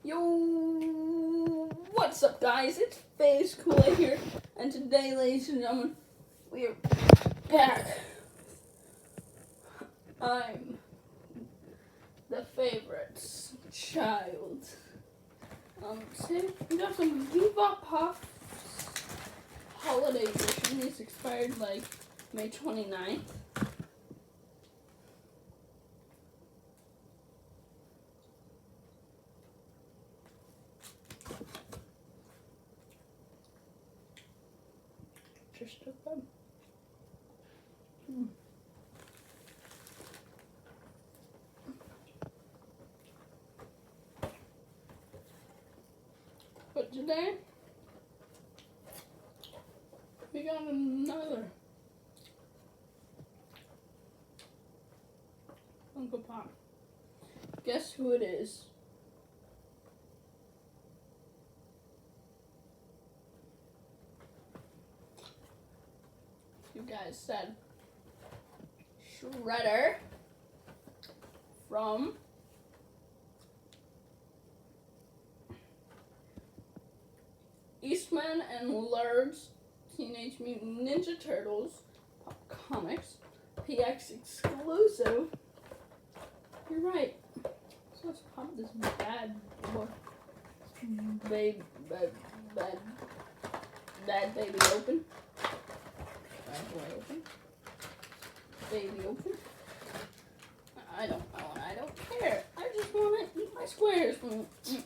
Yo, what's up guys, it's Face Kool-Aid here, and today, ladies and gentlemen, we are back. I'm the favorites child. Today we got some Viva Puffs holiday edition. This expired like May 29th. Just took them. But today, we got another Funko Pop. Guess who it is? You guys said Shredder from Eastman and Laird's Teenage Mutant Ninja Turtles Pop Comics PX exclusive. You're right. So let's pop this bad boy, bad baby open. Bad boy open. Baby open. I don't care. I just want to eat my squares. These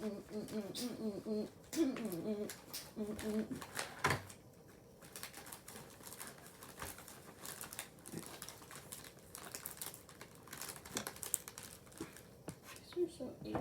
are so easy.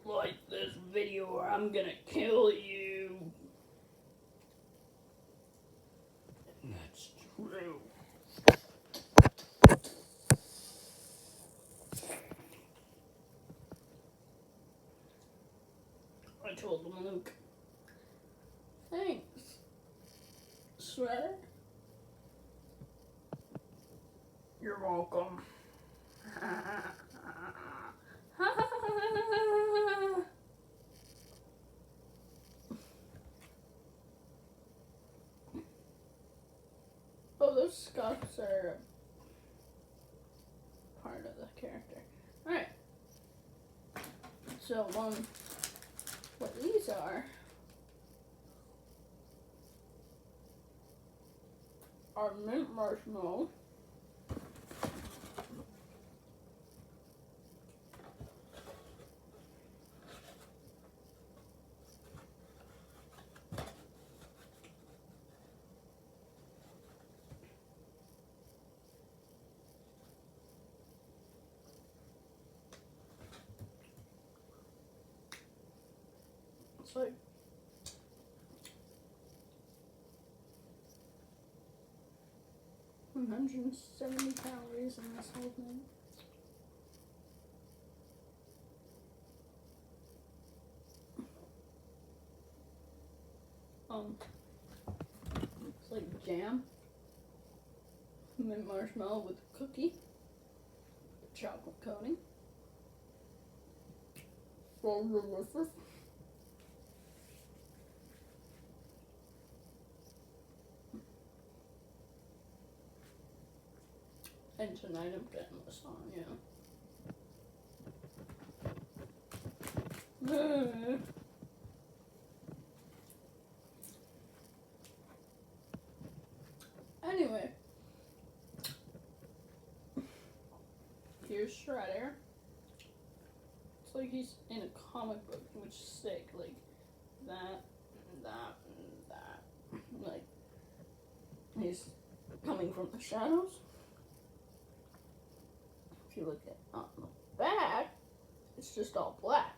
Like this video or I'm gonna kill you. That's true. I told him, Luke. Thanks, Shredder. You're welcome. Oh, those scuffs are part of the character. Alright. So, what these are mint marshmallow. It's like 170 calories in this whole thing. It's like jam, mint marshmallow with cookie, chocolate coating. So delicious. And tonight I'm getting this on, Anyway, here's Shredder. It's like he's in a comic book, which is sick. Like that, and that, and that. He's coming from the shadows. If you look at on the back, it's just all black.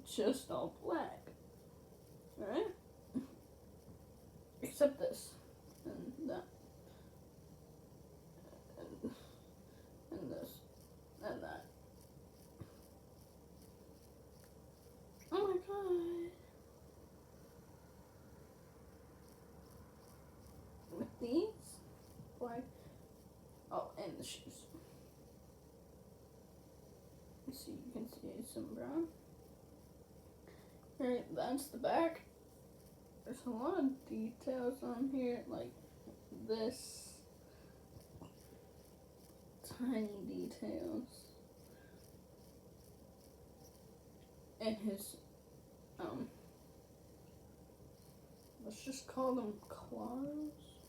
Just all black. Alright? Except this. And that. And this. And that. Oh my god. With these? Black. Oh, and the shoes. So you can see some brown. Alright, that's the back. There's a lot of details on here, like this. Tiny details. And his, let's just call them claws.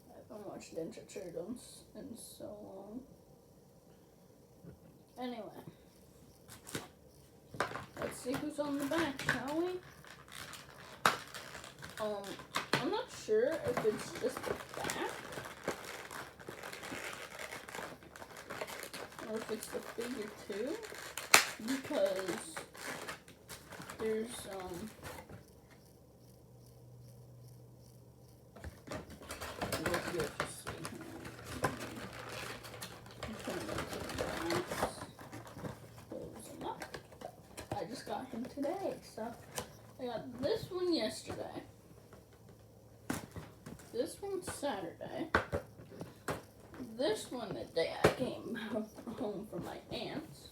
I haven't watched Ninja Turtles in so long. Anyway, let's see who's on the back, shall we? I'm not sure if it's just the back or if it's the figure too, because there's I just got him today, so I got this one yesterday, this one Saturday, this one the day I came home from my aunt's,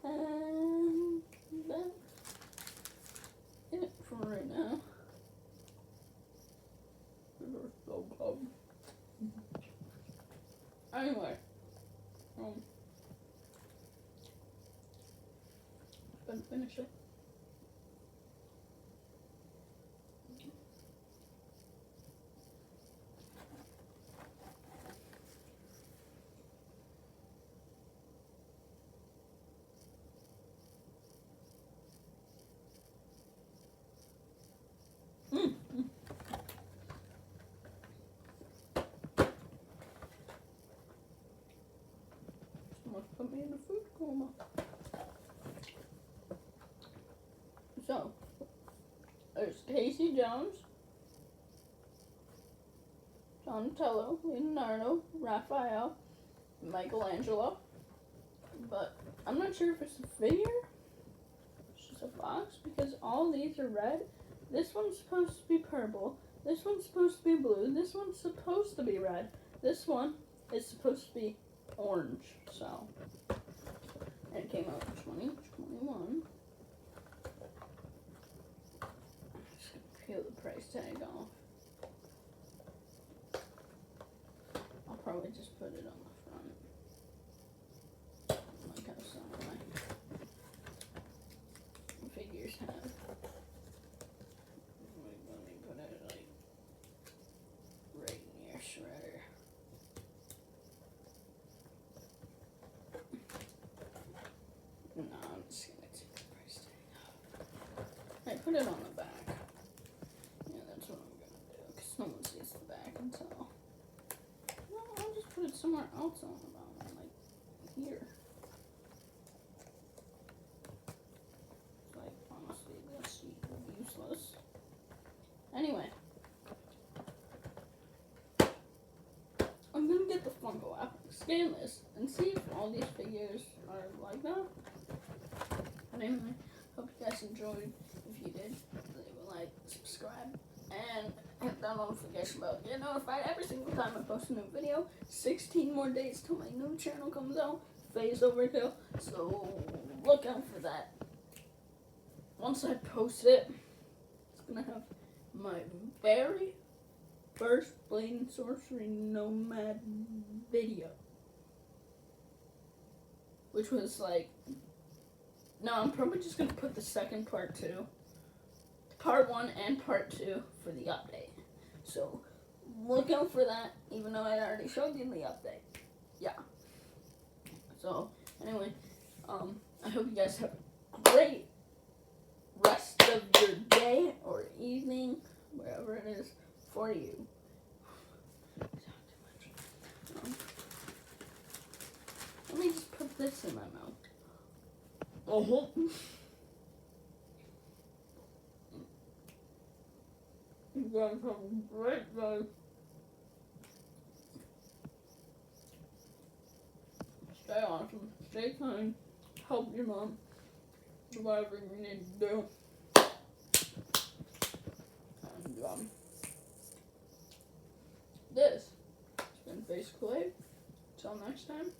and that's it for right now. Anyway, gonna finish it. Someone put me in a food coma. So, there's Casey Jones, Donatello, Leonardo, Raphael, Michelangelo, but I'm not sure if it's a figure, it's just a box, because all these are red. This one's supposed to be purple, this one's supposed to be blue, this one's supposed to be red, this one is supposed to be orange, so, and it came out in 2021. Peel the price tag off. I'll probably just put it on the front, like how some of my figures have. Let me put it like right near shredder. No, I'm just gonna take the price tag off. I put it on the back. No one sees the back until. No, I'll just put it somewhere else on the bottom, like here. Like, honestly, that's useless. Anyway, I'm gonna get the Funko app, scan this, and see if all these figures are like that. But anyway, hope you guys enjoyed. If you did, leave a like, subscribe, and hit that notification bell. Get notified every single time I post a new video. 16 more days till my new channel comes out. Phase Overkill. So look out for that. Once I post it, it's gonna have my very first Blade and Sorcery Nomad video. Which was like, no, I'm probably just gonna put the second part too. Part 1 and Part 2 for the update. So, look out for that, even though I already showed you the update. Yeah. So, anyway, I hope you guys have a great rest of your day or evening. wherever it is for you. Let me just put this in my mouth. You guys have a great day. Stay awesome. Stay kind. Help your mom. Do whatever you need to do. And this has been Face Clay. Till next time.